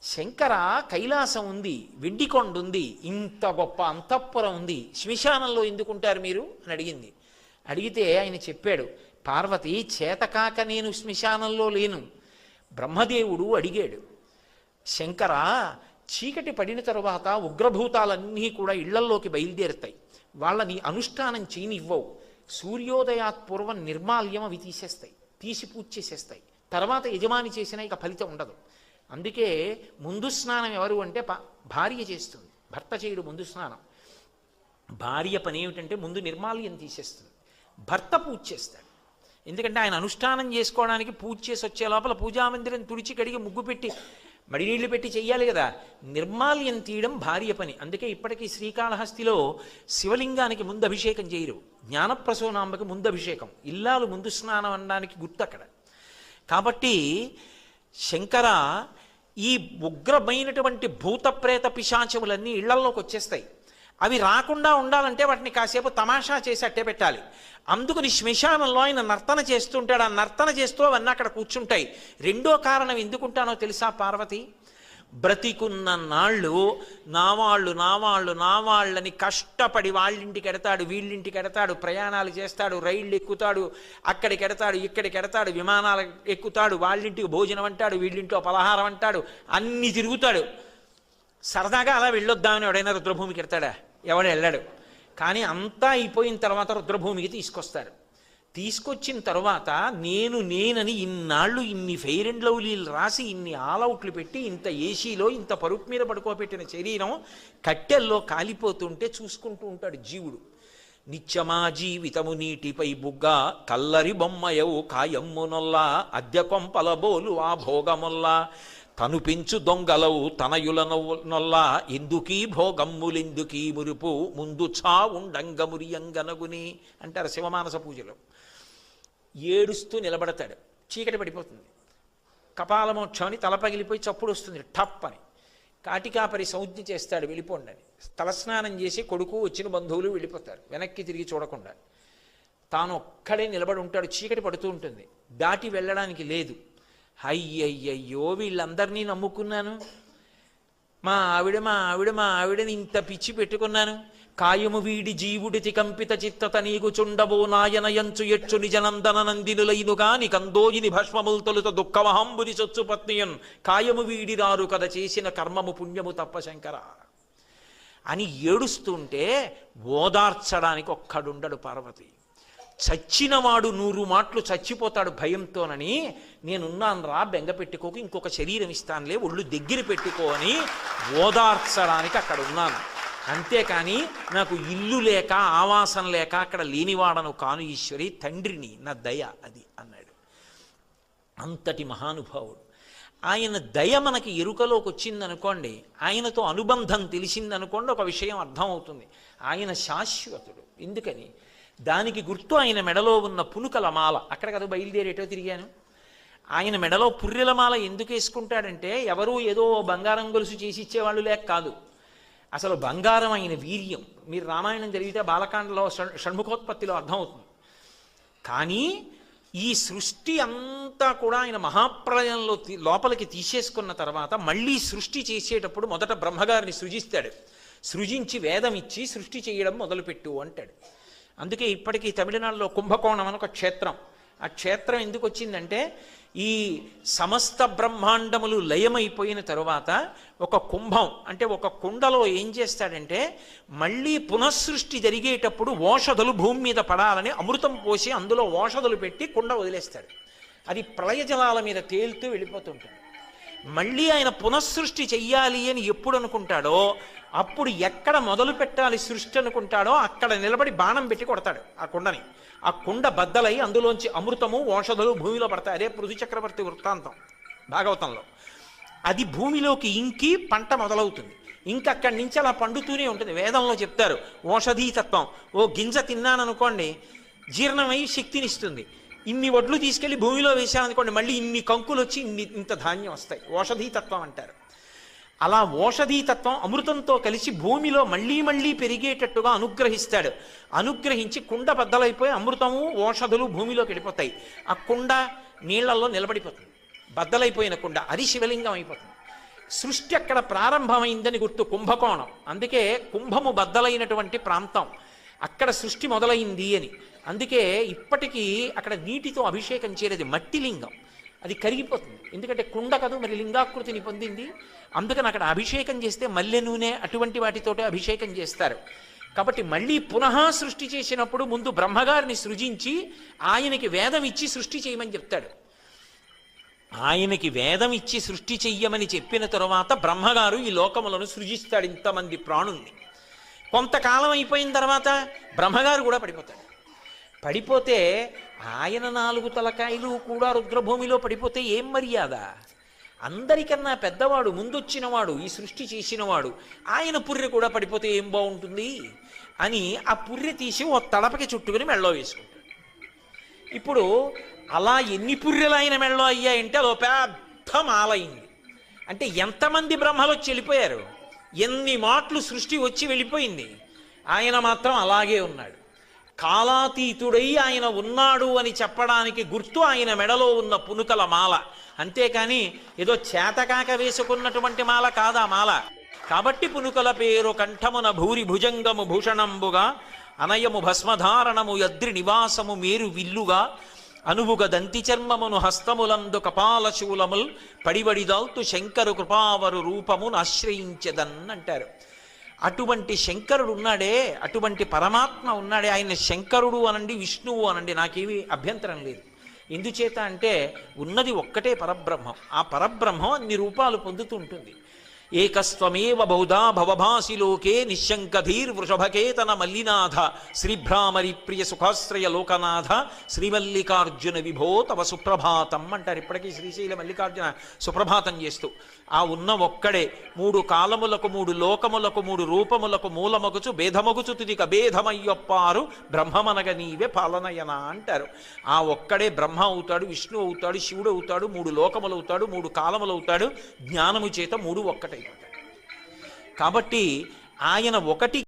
శంకర కైలాసం ఉంది, వెండికొండ ఉంది, ఇంత గొప్ప అంతఃపురం ఉంది, శ్మశానంలో ఎందుకుంటారు మీరు అని అడిగింది. అడిగితే ఆయన చెప్పాడు, పార్వతి చేతకాక నేను శ్మశానంలో లేను. బ్రహ్మదేవుడు అడిగాడు, శంకర చీకటి పడిన తరువాత ఉగ్రభూతాలన్నీ కూడా ఇళ్లల్లోకి బయలుదేరుతాయి, వాళ్ళని అనుష్ఠానం చేయనివ్వవు, సూర్యోదయాత్ పూర్వం నిర్మాల్యం అవి తీసేస్తాయి, తీసి పూజ చేసేస్తాయి, తర్వాత యజమాని చేసినా ఇక ఫలితం ఉండదు. అందుకే ముందు స్నానం ఎవరు అంటే భార్య చేస్తుంది, భర్త చేయడు ముందు స్నానం. భార్య పని ఏమిటంటే ముందు నిర్మాల్యం తీసేస్తుంది, భర్త పూజ చేస్తాడు. ఎందుకంటే ఆయన అనుష్ఠానం చేసుకోవడానికి పూజ చేసి వచ్చే లోపల పూజామందిరం తుడిచి కడిగి ముగ్గు పెట్టి మడినీళ్లు పెట్టి చెయ్యాలి కదా. నిర్మాల్యం తీయడం భార్య పని. అందుకే ఇప్పటికీ శ్రీకాళహస్తిలో శివలింగానికి ముందు అభిషేకం చేయరు, జ్ఞానప్రసూనాంబకి ముందు అభిషేకం, ఇల్లాలు ముందు స్నానం అనడానికి గుర్తు అక్కడ. కాబట్టి శంకర ఈ ఉగ్రమైనటువంటి భూత ప్రేత పిశాచములన్నీ ఇళ్లల్లోకి వచ్చేస్తాయి. అవి రాకుండా ఉండాలంటే వాటిని కాసేపు తమాషా చేసి అట్టే పెట్టాలి. అందుకని శ్మశానంలో ఆయన నర్తన చేస్తుంటాడు. ఆ నర్తన చేస్తూ అవన్నీ అక్కడ కూర్చుంటాయి. రెండో కారణం ఎందుకుంటానో తెలుసా పార్వతి? బ్రతికున్న నాళ్ళు నావాళ్ళని కష్టపడి వాళ్ళింటికి ఎడతాడు, వీళ్ళింటికి ఎడతాడు, ప్రయాణాలు చేస్తాడు, రైళ్ళు ఎక్కుతాడు, అక్కడికి ఎడతాడు, ఇక్కడికి ఎడతాడు, విమానాలు ఎక్కుతాడు, వాళ్ళింటికి భోజనం అంటాడు, వీళ్ళింట్లో పలహారం అంటాడు, అన్నీ తిరుగుతాడు. సరదాగా అలా వెళ్ళొద్దామని ఎవడైనా రుద్రభూమికి ఎడతాడా? ఎవడు వెళ్ళాడు. కానీ అంతా అయిపోయిన తర్వాత రుద్రభూమికి తీసుకొస్తారు. తీసుకొచ్చిన తర్వాత నేనని ఇన్నాళ్ళు ఇన్ని ఫెయిర్ అండ్ లవ్లీలు రాసి, ఇన్ని ఆల్అవుట్లు పెట్టి, ఇంత ఏసీలో ఇంత పరుపు మీద పడుకోబెట్టిన శరీరం కట్టెల్లో కాలిపోతుంటే చూసుకుంటూ ఉంటాడు జీవుడు. నిత్యమా జీవితము నీటిపై బుగ్గ, కల్లరి బొమ్మయవు కాయమ్మునొల్లా, అద్దె కొంపలబోలు ఆ భోగముల్లా, తను పెంచు దొంగలవు తనయుల నొల్లా, ఎందుకీ భోగమ్ములెందుకీ మురుపు, ముందు చావుండంగమురియంగనగుని అంటారు శివమానస పూజలో. ఏడుస్తూ నిలబడతాడు, చీకటి పడిపోతుంది, కపాలమోక్షం అని తల పగిలిపోయి చప్పుడు వస్తుంది టప్ అని. కాటికాపరి సంజ్ఞ చేస్తాడు వెళ్ళిపోండి అని. తలస్నానం చేసి కొడుకు వచ్చిన బంధువులు వెళ్ళిపోతారు, వెనక్కి తిరిగి చూడకుండా. తాను ఒక్కడే నిలబడి ఉంటాడు, చీకటి పడుతూ ఉంటుంది, దాటి వెళ్ళడానికి లేదు. అయ్యయ్యయ్యో వీళ్ళందరినీ నమ్ముకున్నాను, మా ఆవిడని ఇంత పిచ్చి పెట్టుకున్నాను, కాయము వీడి జీవుడితి కంపిత చిత్తత నీకు చుండబో నాయనయంచు ఎచ్చు నిజనందన నందినులైనుగా నికందోయిని భస్మముల్ తొలుత దుఃఖమహంబుని చొచ్చు పత్నియన్, కాయము వీడి రారు కథ చేసిన కర్మము పుణ్యము తప్ప శంకర అని ఏడుస్తుంటే ఓదార్చడానికి ఒక్కడుండడు పార్వతి. చచ్చినవాడు 100 మాటలు చచ్చిపోతాడు భయంతోనని, నేనున్నాను రా బెంగ పెట్టుకోకు, ఇంకొక శరీరం ఇస్తానులే ఒళ్ళు దగ్గర పెట్టుకో అని ఓదార్చడానికి అక్కడ ఉన్నాను. అంతేకాని నాకు ఇల్లు లేక ఆవాసం లేక అక్కడ లేనివాడను కాను ఈశ్వరి, తండ్రిని, నా దయ అది అన్నాడు. అంతటి మహానుభావుడు ఆయన. దయ మనకి ఎరుకలోకి వచ్చిందనుకోండి, ఆయనతో అనుబంధం తెలిసిందనుకోండి, ఒక విషయం అర్థమవుతుంది, ఆయన శాశ్వతుడు. ఎందుకని? దానికి గుర్తు ఆయన మెడలో ఉన్న పునుకల మాల. అక్కడ కదా బయలుదేరేటో తిరిగాను. ఆయన మెడలో పుర్రెల మాల ఎందుకు వేసుకుంటాడంటే, ఎవరూ ఏదో బంగారం గొలుసు చేసి ఇచ్చేవాళ్ళు లేక కాదు, అసలు బంగారం ఆయన వీర్యం. మీరు రామాయణం జరిగితే బాలకాండలో షణ్ముఖోత్పత్తిలో అర్థమవుతుంది. కానీ ఈ సృష్టి అంతా కూడా ఆయన మహాప్రళయంలో లోపలికి తీసేసుకున్న తర్వాత మళ్ళీ సృష్టి చేసేటప్పుడు మొదట బ్రహ్మగారిని సృజిస్తాడు. సృజించి వేదం ఇచ్చి సృష్టి చేయడం మొదలుపెట్టు అంటాడు. అందుకే ఇప్పటికీ తమిళనాడులో కుంభకోణం అని ఒక క్షేత్రం. ఆ క్షేత్రం ఎందుకు వచ్చిందంటే, ఈ సమస్త బ్రహ్మాండములు లయమైపోయిన తరువాత ఒక కుంభం అంటే ఒక కుండలో ఏం చేస్తాడంటే, మళ్ళీ పునఃసృష్టి జరిగేటప్పుడు ఓషధులు భూమి మీద పడాలని అమృతం పోసి అందులో ఓషధులు పెట్టి కుండ వదిలేస్తాడు. అది ప్రళయ జలాల మీద తేలుతూ వెళ్ళిపోతుంటుంది. మళ్ళీ ఆయన పునఃసృష్టి చెయ్యాలి అని ఎప్పుడు అనుకుంటాడో, అప్పుడు ఎక్కడ మొదలు పెట్టాలి సృష్టి అనుకుంటాడో అక్కడ నిలబడి బాణం పెట్టి కొడతాడు ఆ కుండని. ఆ కుండ బద్దలై అందులోంచి అమృతము ఓషధులు భూమిలో పడతాయి. అదే పృథు చక్రవర్తి వృత్తాంతం భాగవతంలో. అది భూమిలోకి ఇంకి పంట మొదలవుతుంది. ఇంకక్కడి నుంచి అలా పండుతూనే ఉంటుంది. వేదంలో చెప్తారు ఓషధీతత్వం. ఓ గింజ తిన్నాననుకోండి, జీర్ణమై శక్తినిస్తుంది. ఇన్ని వడ్లు తీసుకెళ్లి భూమిలో వేసామనుకోండి, మళ్ళీ ఇన్ని కంకులు వచ్చి ఇంత ధాన్యం వస్తాయి. ఓషధీతత్వం అంటారు. అలా ఓషధీతత్వం అమృతంతో కలిసి భూమిలో మళ్ళీ పెరిగేటట్టుగా అనుగ్రహిస్తాడు. అనుగ్రహించి కుండ బద్దలైపోయి అమృతము ఓషధులు భూమిలోకి వెళ్ళిపోతాయి. ఆ కుండ నీళ్లలో నిలబడిపోతుంది. బద్దలైపోయిన కుండ అది శివలింగం అయిపోతుంది. సృష్టి అక్కడ ప్రారంభమైందని గుర్తు, కుంభకోణం. అందుకే కుంభము బద్దలైనటువంటి ప్రాంతం, అక్కడ సృష్టి మొదలైంది అని. అందుకే ఇప్పటికీ అక్కడ నీటితో అభిషేకం చేయలేదు, మట్టి లింగం, అది కరిగిపోతుంది. ఎందుకంటే కుండ కదూ మరి లింగాకృతిని పొందింది. అందుకని అక్కడ అభిషేకం చేస్తే మల్లె నూనె అటువంటి వాటితోటే అభిషేకం చేస్తారు. కాబట్టి మళ్ళీ పునః సృష్టి చేసినప్పుడు ముందు బ్రహ్మగారిని సృజించి ఆయనకి వేదం ఇచ్చి సృష్టి చేయమని చెప్తాడు. ఆయనకి వేదం ఇచ్చి సృష్టి చెయ్యమని చెప్పిన తరువాత బ్రహ్మగారు ఈ లోకములను సృజిస్తాడు, ఇంతమంది ప్రాణుల్ని. కొంతకాలం అయిపోయిన తర్వాత బ్రహ్మగారు కూడా పడిపోతాడు. పడిపోతే ఆయన 4 తలకాయలు కూడా రుద్రభూమిలో పడిపోతే ఏం మర్యాద? అందరికన్నా పెద్దవాడు, ముందొచ్చినవాడు, ఈ సృష్టి చేసినవాడు, ఆయన పుర్రె కూడా పడిపోతే ఏం బాగుంటుంది అని ఆ పుర్రె తీసి ఓ తడపకి చుట్టుకుని మెళ్ళో వేసుకుంటాడు. ఇప్పుడు అలా ఎన్ని పుర్రెలు ఆయన మెళ్ళో అయ్యాయంటే అదో పెద్ద మాలయింది. అంటే ఎంతమంది బ్రహ్మలు వచ్చి వెళ్ళిపోయారు, ఎన్ని మాటలు సృష్టి వచ్చి వెళ్ళిపోయింది, ఆయన మాత్రం అలాగే ఉన్నాడు. కాలాతీతుడై ఆయన ఉన్నాడు అని చెప్పడానికి గుర్తు ఆయన మెడలో ఉన్న పునుకల మాల, అంతేకాని ఏదో చేతకాక వేసుకున్నటువంటి మాల కాదా మాల. కాబట్టి పునుకల పేరు కంఠమున భూరి భుజంగము భూషణంబుగా అనయము భస్మధారణము యద్రి నివాసము మేరు విల్లుగా అనువుగ దంతి చర్మమును హస్తములందు కపాలశూలముల్ పడివడిదాల్తు శంకరు కృపావరు రూపమును ఆశ్రయించదన్ అంటారు. అటువంటి శంకరుడు ఉన్నాడే, అటువంటి పరమాత్మ ఉన్నాడే, ఆయన శంకరుడు అనండి, విష్ణువు అనండి, నాకేమీ అభ్యంతరం లేదు. ఎందుచేత అంటే ఉన్నది ఒక్కటే పరబ్రహ్మం. ఆ పరబ్రహ్మం అన్ని రూపాలు పొందుతూ ఉంటుంది. ఏకస్త్వమేవ బహుధా భవభాసి లోకే నిశంకధీర్ వృషభకేతన మల్లినాథ శ్రీభ్రామరి ప్రియ సుఖాశ్రయ లోకనాథ శ్రీమల్లికార్జున విభో తవ సుప్రభాతం అంటారు. ఇప్పటికీ శ్రీశైల మల్లికార్జున సుప్రభాతం చేస్తూ ఆ ఉన్న ఒక్కడే 3 కాలములకు 3 లోకములకు 3 రూపములకు మూలమగుచు భేదమగుచు తుదిక భేదమయ్యొప్పారు బ్రహ్మమనగ నీవే పాలనయన అంటారు. ఆ ఒక్కడే బ్రహ్మ అవుతాడు, విష్ణు అవుతాడు, శివుడు అవుతాడు, 3 లోకములు అవుతాడు, 3 కాలములు అవుతాడు, జ్ఞానము చేత 3 ఒక్కటైపోతాడు. కాబట్టి ఆయన ఒకటి